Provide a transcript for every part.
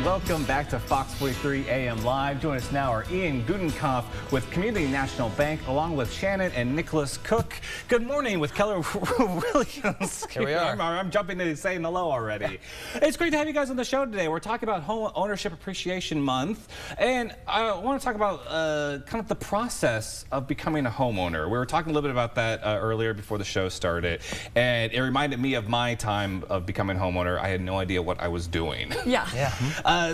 and welcome back to Fox 43 AM Live. Join us now are Ian Gudenkopf with Community National Bank, along with Shannon and Nicholas Cook. Good morning with Keller Williams. Here we are. I'm jumping to saying hello already. It's great to have you guys on the show today. We're talking about Home Ownership Appreciation Month, and I want to talk about kind of the process of becoming a homeowner. We were talking a little bit about that earlier before the show started, and it reminded me of my time of becoming a homeowner. I had no idea what I was doing. Yeah.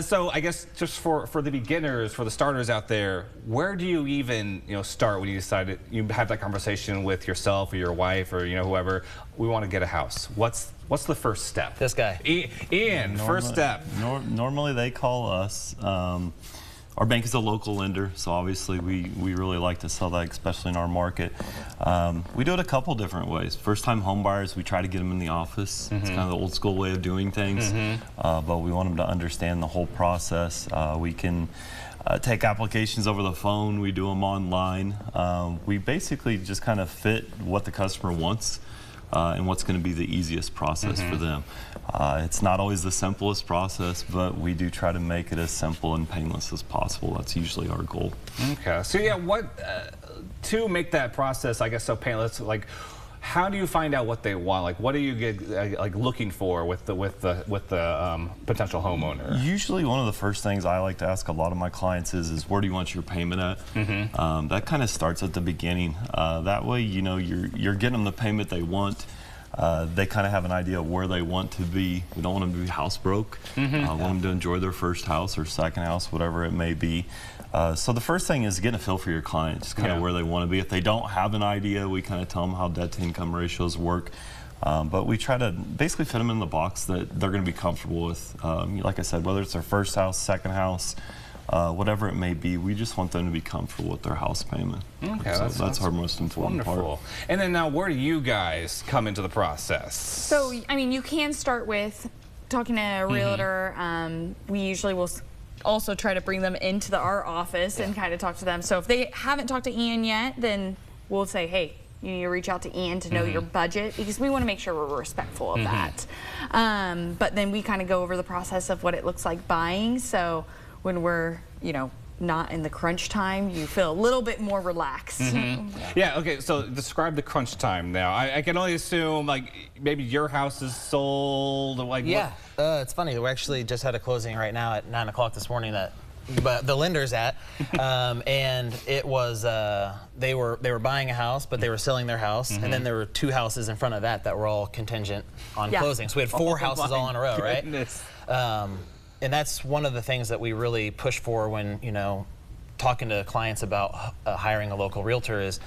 So I guess just for the beginners, for the starters out there, where do you even start when you decide you have that conversation with yourself or your wife or whoever? We want to get a house. What's the first step? This guy. Ian, first step. Normally they call us. Our bank is a local lender, so obviously we really like to sell that, especially in our market. We do it a couple different ways. First-time home buyers, we try to get them in the office. It's kind of the old school way of doing things, but we want them to understand the whole process. We can take applications over the phone. We do them online. We basically just kind of fit what the customer wants. And what's going to be the easiest process for them. It's not always the simplest process, but we do try to make it as simple and painless as possible. That's usually our goal. Okay, so yeah, to make that process, I guess, so painless, like, how do you find out what they want? Like, what do you get looking for with the potential homeowner? Usually, one of the first things I like to ask a lot of my clients is where do you want your payment at? That kind of starts at the beginning. That way, you're getting them the payment they want. They kind of have an idea of where they want to be. We don't want them to be house broke. We want them to enjoy their first house or second house, whatever it may be. So the first thing is getting a feel for your client, just kind of where they want to be. If they don't have an idea, we kind of tell them how debt-to-income ratios work. But we try to basically fit them in the box that they're going to be comfortable with. Like I said, whether it's their first house, second house, whatever it may be, we just want them to be comfortable with their house payment. Okay, so that's our most important part. And then now, where do you guys come into the process? So, I mean, you can start with talking to a realtor. We usually will also try to bring them into our office and kind of talk to them. So if they haven't talked to Ian yet, then we'll say, hey, you need to reach out to Ian to know your budget, because we want to make sure we're respectful of that. But then we kind of go over the process of what it looks like buying. So when we're, not in the crunch time, you feel a little bit more relaxed. Yeah, okay, so describe the crunch time now. I can only assume, like, maybe your house is sold, like, it's funny, we actually just had a closing right now at 9 o'clock this morning that the lender's at, and it was, they were buying a house, but they were selling their house, and then there were 2 houses in front of that were all contingent on closing. So we had 4 houses all in a row, right? And that's one of the things that we really push for when, talking to clients about hiring a local realtor is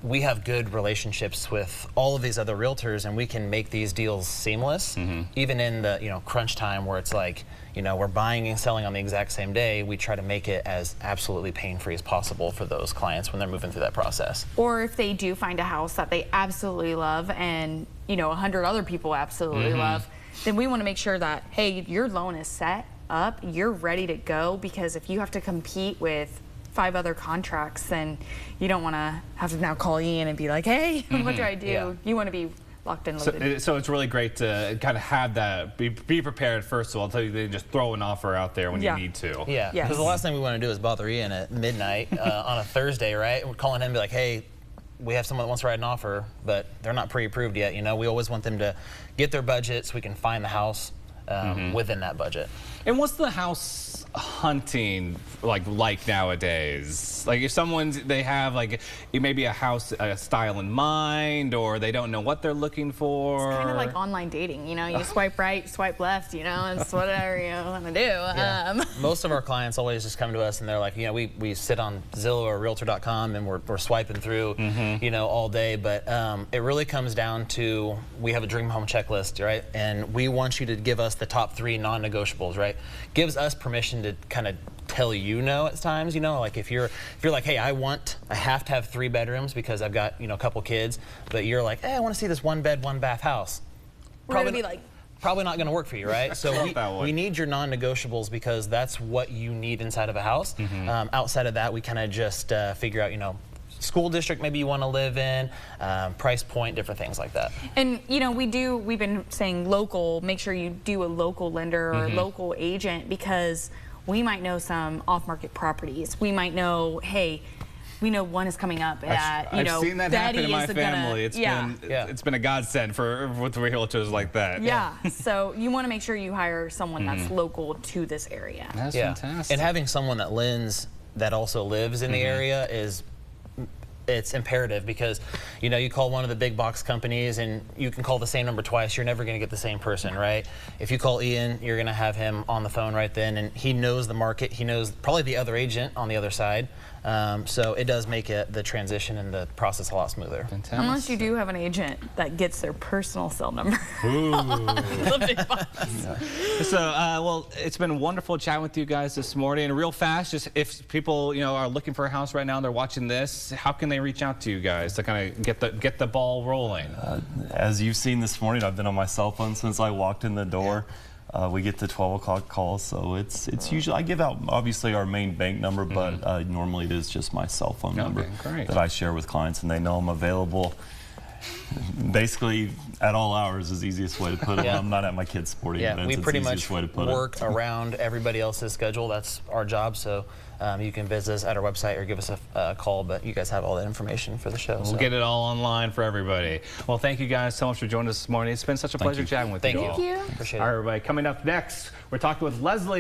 we have good relationships with all of these other realtors, and we can make these deals seamless. Even in the, crunch time where it's like, we're buying and selling on the exact same day, we try to make it as absolutely pain-free as possible for those clients when they're moving through that process. Or if they do find a house that they absolutely love and, 100 other people absolutely love, then we want to make sure that, hey, your loan is set up, you're ready to go, because if you have to compete with 5 other contracts, then you don't want to have to now call Ian and be like, hey, what do I do? You want to be locked and loaded. So it's really great to kind of have that, be prepared first of all, until you just throw an offer out there when you need to. Because the last thing we want to do is bother Ian at midnight on a Thursday, right? We're calling him and be like, hey, we have someone that wants to write an offer, but they're not pre-approved yet. We always want them to get their budget so we can find the house within that budget. And what's the house hunting like nowadays? Like, if they have maybe a house style in mind, or they don't know what they're looking for. It's kind of like online dating, you swipe right, swipe left, it's whatever you want to do. Most of our clients always just come to us and they're like, we sit on Zillow or Realtor.com and we're swiping through, all day. But it really comes down to, we have a dream home checklist, right? And we want you to give us the top 3 non-negotiables, right? Gives us permission to kind of tell at times, like if you're like, hey, I have to have 3 bedrooms because I've got, a couple kids, but you're like, hey, I want to see this 1-bed, 1-bath house. Probably not going to work for you, right? So we need your non-negotiables, because that's what you need inside of a house. Outside of that, we kind of just figure out, school district maybe you want to live in, price point, different things like that. And you know, we've been saying local, make sure you do a local lender or local agent, because we might know some off-market properties. We might know, hey, we know one is coming up at, I've seen that happen in my family. Gonna, It's been a godsend with realtors like that. Yeah, so you want to make sure you hire someone that's local to this area. That's fantastic. And having someone that also lives in the area it's imperative, because you know, you call one of the big box companies and you can call the same number twice, you're never going to get the same person, right? If you call Ian, you're going to have him on the phone right then, and he knows the market, he knows probably the other agent on the other side, so it does make the transition and the process a lot smoother. Fantastic. Unless you do have an agent that gets their personal cell number. Ooh. The big box. So, well, it's been wonderful chatting with you guys this morning. And real fast, just if people, you know, are looking for a house right now and they're watching this, how can they reach out to you guys to kind of get the ball rolling? As you've seen this morning, I've been on my cell phone since I walked in the door. We get the 12 o'clock calls, so it's usually, I give out obviously our main bank number, but normally it is just my cell phone number that I share with clients, and they know I'm available. Basically, at all hours is the easiest way to put it. I'm not at my kids' sporting events. We pretty much way to put work around everybody else's schedule. That's our job. So you can visit us at our website or give us a call, but you guys have all that information for the show. We'll get it all online for everybody. Well, thank you guys so much for joining us this morning. It's been such a pleasure chatting with you all. Thank you. Appreciate it. All right, everybody. Coming up next, we're talking with Leslie.